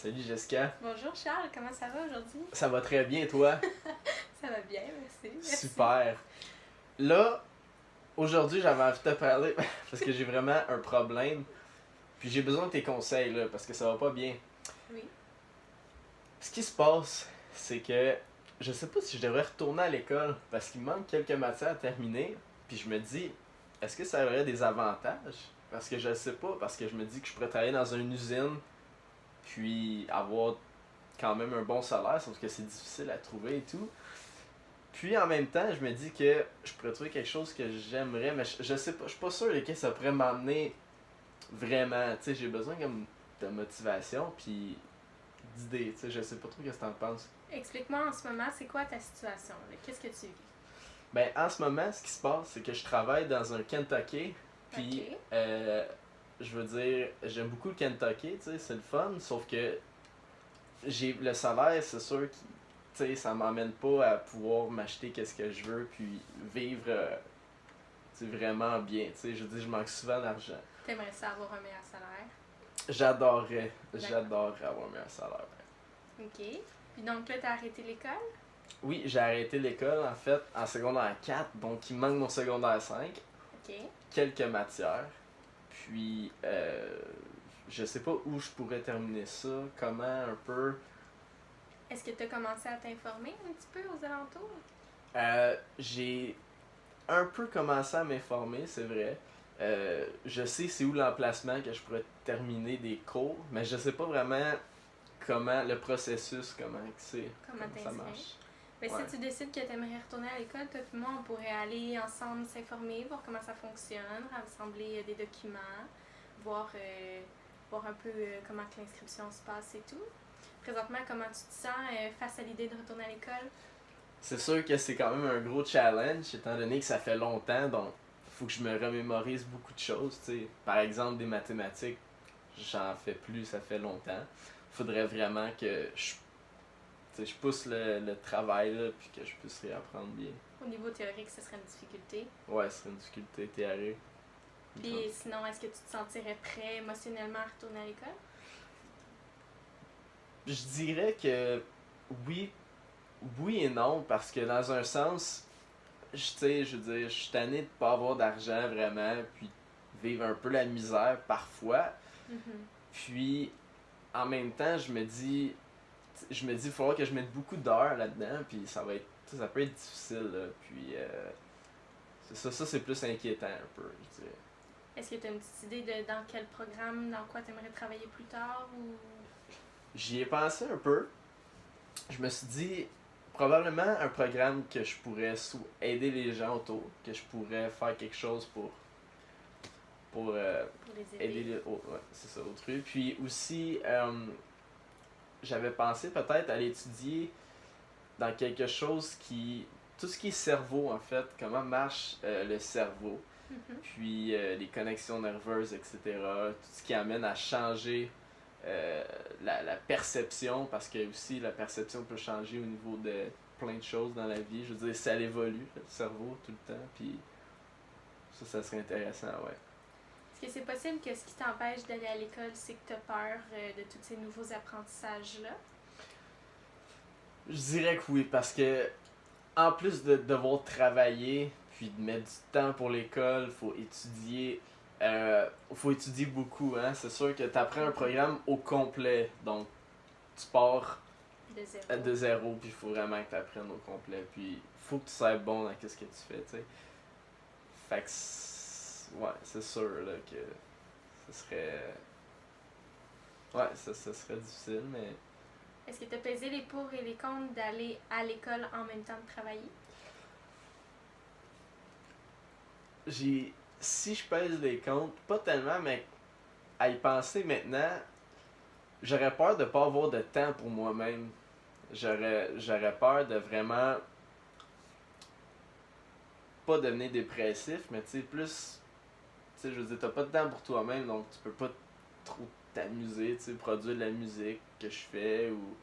Salut Jessica. Bonjour Charles, comment ça va aujourd'hui? Ça va très bien, toi? Ça va bien, merci. Super. Là, aujourd'hui, j'avais envie de te parler parce que j'ai vraiment un problème. Puis j'ai besoin de tes conseils, là, parce que ça va pas bien. Oui. Ce qui se passe, c'est que je sais pas si je devrais retourner à l'école parce qu'il me manque quelques matières à terminer. Puis je me dis, est-ce que ça aurait des avantages? Parce que je sais pas, parce que je me dis que je pourrais travailler dans une usine, puis avoir quand même un bon salaire, sauf que c'est difficile à trouver et tout. Puis en même temps, je me dis que je pourrais trouver quelque chose que j'aimerais, mais je sais pas, je suis pas sûr de que ça pourrait m'emmener vraiment. Tu sais, j'ai besoin comme de motivation, puis d'idées. Tu sais, je sais pas trop ce que t'en penses. Explique-moi en ce moment, c'est quoi ta situation? Là? Qu'est-ce que tu vis? Ben, en ce moment, ce qui se passe, c'est que je travaille dans un Kentucky, puis Ok. je veux dire, j'aime beaucoup le Kentucky, tu sais, c'est le fun, sauf que j'ai le salaire, c'est sûr que tu sais, ça m'emmène pas à pouvoir m'acheter qu'est-ce que je veux, puis vivre tu sais, vraiment bien. Tu sais, je dis, je manque souvent d'argent. T'aimerais ça avoir un meilleur salaire? J'adorerais avoir un meilleur salaire. Ok. Puis donc là, t'as arrêté l'école? Oui, j'ai arrêté l'école en fait en secondaire 4, donc il me manque mon secondaire 5, Ok. quelques matières, puis je sais pas où je pourrais terminer ça, comment un peu. Est-ce que t'as commencé à t'informer un petit peu aux alentours? J'ai un peu commencé à m'informer, c'est vrai. Je sais c'est où l'emplacement que je pourrais terminer des cours, mais je sais pas vraiment comment le processus, comment que c'est, Comment comment ça t'inscrire? marche. Ben, Ouais. si tu décides que t'aimerais retourner à l'école, toi et moi, on pourrait aller ensemble s'informer, voir comment ça fonctionne, rassembler des documents, voir, voir un peu comment que l'inscription se passe et tout. Présentement, comment tu te sens face à l'idée de retourner à l'école? C'est sûr que c'est quand même un gros challenge, étant donné que ça fait longtemps, donc faut que je me remémorise beaucoup de choses, tu sais. Par exemple, des mathématiques, j'en fais plus, ça fait longtemps. Faudrait vraiment que tu sais, je pousse le travail, là, puis que je puisse réapprendre bien. Au niveau théorique, ce serait une difficulté. Ouais, ce serait une difficulté théorique. Puis sinon, est-ce que tu te sentirais prêt émotionnellement à retourner à l'école? Je dirais que oui, oui et non, parce que dans un sens, tu sais, je veux dire, je suis tanné de pas avoir d'argent vraiment, puis vivre un peu la misère parfois. Mhm. Puis en même temps, il faudra que je mette beaucoup d'heures là-dedans, puis ça peut être difficile, là. Puis c'est ça c'est plus inquiétant un peu, je dirais. Est-ce que tu as une petite idée de dans quel programme, dans quoi tu aimerais travailler plus tard ou... J'y ai pensé un peu. Je me suis dit, probablement un programme que je pourrais aider les gens autour, que je pourrais faire quelque chose pour pour les aider aider? ouais, c'est ça, autrui. Puis aussi, j'avais pensé peut-être aller étudier dans quelque chose qui. Tout ce qui est cerveau, en fait, comment marche le cerveau, Mhm. puis les connexions nerveuses, etc. Tout ce qui amène à changer la perception, parce que aussi la perception peut changer au niveau de plein de choses dans la vie. Je veux dire, ça évolue, le cerveau, tout le temps, puis ça serait intéressant, ouais. Est-ce que c'est possible que ce qui t'empêche d'aller à l'école, c'est que tu as peur de tous ces nouveaux apprentissages-là? Je dirais que oui, parce que en plus de devoir travailler, puis de mettre du temps pour l'école, faut étudier beaucoup, hein. C'est sûr que tu apprends un programme au complet, donc tu pars De zéro. de zéro, puis il faut vraiment que tu apprennes au complet, puis faut que tu sois bon dans ce que tu fais, tu sais. Fait que, ouais, c'est sûr là, que ce serait. Ouais, ça serait difficile, mais Est-ce que tu as pesé les pour et les contre d'aller à l'école en même temps de travailler? si je pèse les comptes, pas tellement, mais à y penser maintenant, j'aurais peur de pas avoir de temps pour moi-même. J'aurais peur de vraiment pas devenir dépressif, mais tu sais, plus. Tu sais, je veux dire, t'as pas de temps pour toi-même, donc tu peux pas trop t'amuser, tu sais, produire de la musique que je fais ou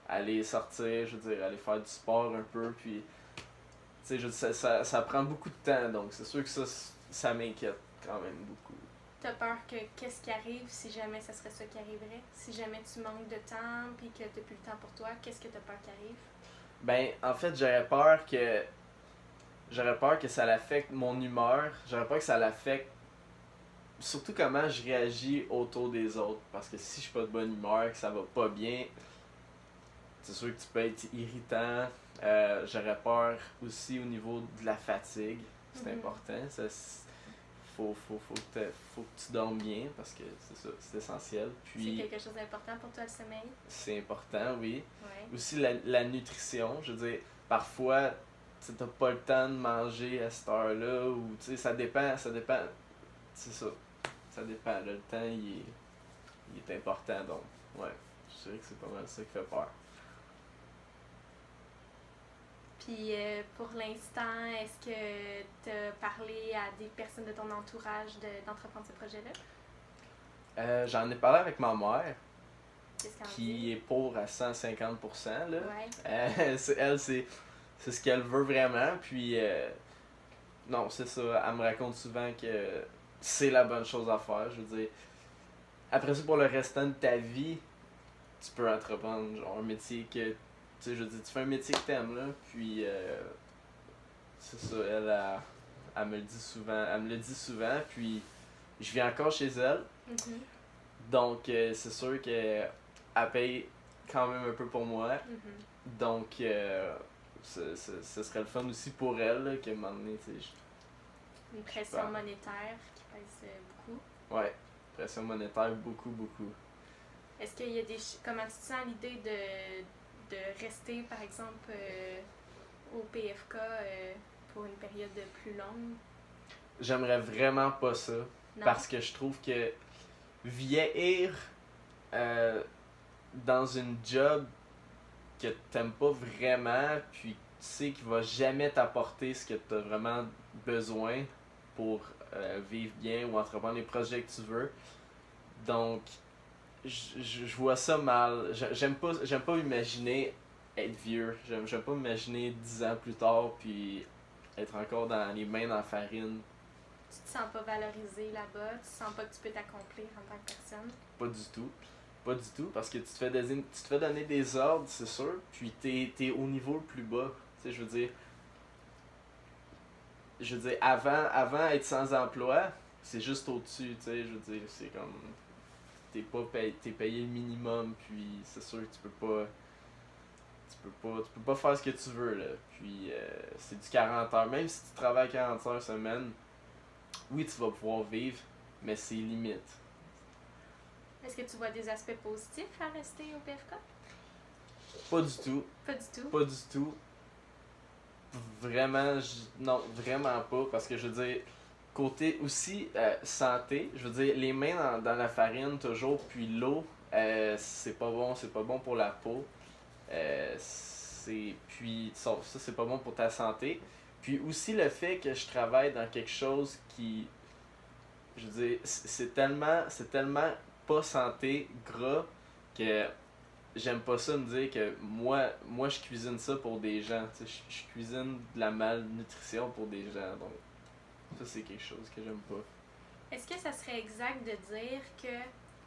aller sortir, je veux dire, aller faire du sport un peu, puis. Tu sais, ça prend beaucoup de temps, donc c'est sûr que ça m'inquiète quand même beaucoup. T'as peur que qu'est-ce qui arrive si jamais ça serait ça qui arriverait? Si jamais tu manques de temps puis que t'as plus le temps pour toi, qu'est-ce que t'as peur qui arrive? Ben, en fait, j'aurais peur que ça l'affecte mon humeur. J'aurais peur que ça l'affecte surtout comment je réagis autour des autres. Parce que si je suis pas de bonne humeur, que ça va pas bien, c'est sûr que tu peux être irritant. J'aurais peur aussi au niveau de la fatigue. C'est important. Faut que tu dormes bien parce que c'est ça, c'est essentiel. Puis, c'est quelque chose d'important pour toi, le sommeil? c'est important, oui. Ouais. Aussi la nutrition. Je veux dire, parfois, tu n'as pas le temps de manger à cette heure-là. Ou tu sais, ça dépend. C'est ça. Ça dépend. Là, le temps, il est important. Donc, ouais. Je dirais que c'est pas mal ça qui fait peur. Puis pour l'instant, est-ce que tu as parlé à des personnes de ton entourage d'entreprendre ce projet-là? J'en ai parlé avec ma mère, Qu'est-ce qu'elle en qui dit? est pour à 150%. Là. Ouais. C'est ce qu'elle veut vraiment. Puis, non, c'est ça. Elle me raconte souvent que c'est la bonne chose à faire. Je veux dire, après ça, pour le restant de ta vie, tu peux entreprendre genre un métier que. Tu sais, je veux dire, tu fais un métier que t'aimes, là. Puis, c'est ça. Elle me le dit souvent. Elle me le dit souvent. Puis, je vis encore chez elle. Mhm. Donc, c'est sûr qu'elle paye quand même un peu pour moi. Mhm. Donc, ce serait le fun aussi pour elle, là, qu'à un moment donné, tu sais, Une pression monétaire qui pèse beaucoup. ouais, pression monétaire, beaucoup, beaucoup. Est-ce qu'il y a comment tu te sens à l'idée de rester, par exemple, au PFK pour une période plus longue? J'aimerais vraiment pas ça, Non? parce que je trouve que vieillir euh, dans une job que t'aimes pas vraiment, puis tu sais qu'il va jamais t'apporter ce que t'as vraiment besoin pour vivre bien ou entreprendre les projets que tu veux. Donc, je vois ça mal. J'aime pas imaginer être vieux. J'aime pas imaginer 10 ans plus tard puis être encore dans les mains dans la farine. Tu te sens pas valorisé là-bas? Tu sens pas que tu peux t'accomplir en tant que personne? Pas du tout. Pas du tout, parce que tu te fais donner des ordres, c'est sûr, puis t'es au niveau le plus bas. Tu sais, je veux dire, avant être sans emploi, c'est juste au-dessus, tu sais, je veux dire, c'est comme, t'es payé le minimum, puis c'est sûr que tu peux pas faire ce que tu veux, là. Puis, c'est du 40 heures, même si tu travailles 40 heures semaine, oui, tu vas pouvoir vivre, mais c'est limite. Est-ce que tu vois des aspects positifs à rester au PFK? Pas du tout. Pas du tout. Pas du tout. Vraiment, non, vraiment pas. Parce que je veux dire, côté aussi santé, je veux dire, les mains dans la farine toujours, puis l'eau, c'est pas bon pour la peau. Puis ça, c'est pas bon pour ta santé. Puis aussi le fait que je travaille dans quelque chose qui, je veux dire, c'est tellement pas santé, gras, que j'aime pas ça me dire que moi je cuisine ça pour des gens. Tu sais, je cuisine de la malnutrition pour des gens. Donc, ça, c'est quelque chose que j'aime pas. Est-ce que ça serait exact de dire que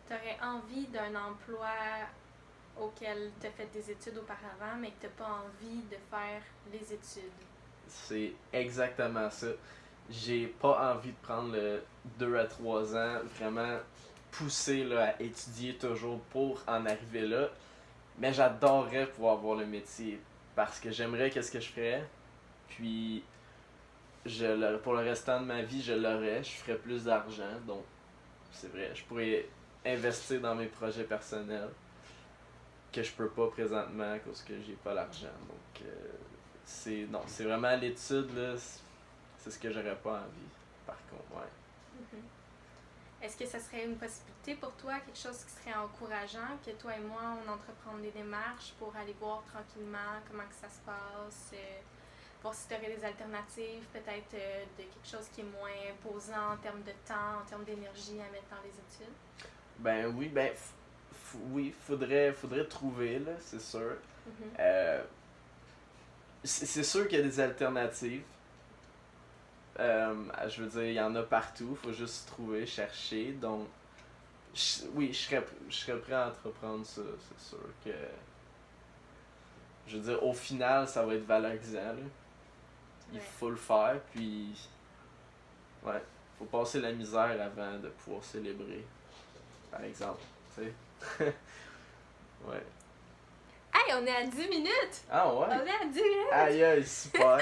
tu aurais envie d'un emploi auquel tu as fait des études auparavant, mais que tu n'as pas envie de faire les études? C'est exactement ça. J'ai pas envie de prendre le 2 à 3 ans, vraiment pousser là, à étudier toujours pour en arriver là. Mais j'adorerais pouvoir voir le métier parce que j'aimerais qu'est-ce que je ferais. Puis pour le restant de ma vie, je l'aurais, je ferais plus d'argent. Donc, c'est vrai, je pourrais investir dans mes projets personnels que je peux pas présentement à cause que j'ai pas l'argent. Donc, c'est vraiment l'étude, là, c'est ce que j'aurais pas envie. Par contre, ouais. Mhm. Est-ce que ça serait une possibilité pour toi, quelque chose qui serait encourageant, que toi et moi, on entreprenne des démarches pour aller voir tranquillement comment que ça se passe, voir si tu aurais des alternatives, peut-être de quelque chose qui est moins posant en termes de temps, en termes d'énergie à mettre dans les études? Ben oui, ben oui, faudrait trouver, là, c'est sûr. Mhm. C'est sûr qu'il y a des alternatives. Je veux dire, il y en a partout, faut juste trouver, chercher. Donc, oui, je serais prêt à entreprendre ça, c'est sûr que. Je veux dire, au final, ça va être valorisant, là. Il Ouais. faut le faire, puis. Ouais, faut passer la misère avant de pouvoir célébrer, par exemple. Tu sais? Ouais. Hey, on est à 10 minutes! Ah On ouais? est à 10 minutes! Aïe aïe, super!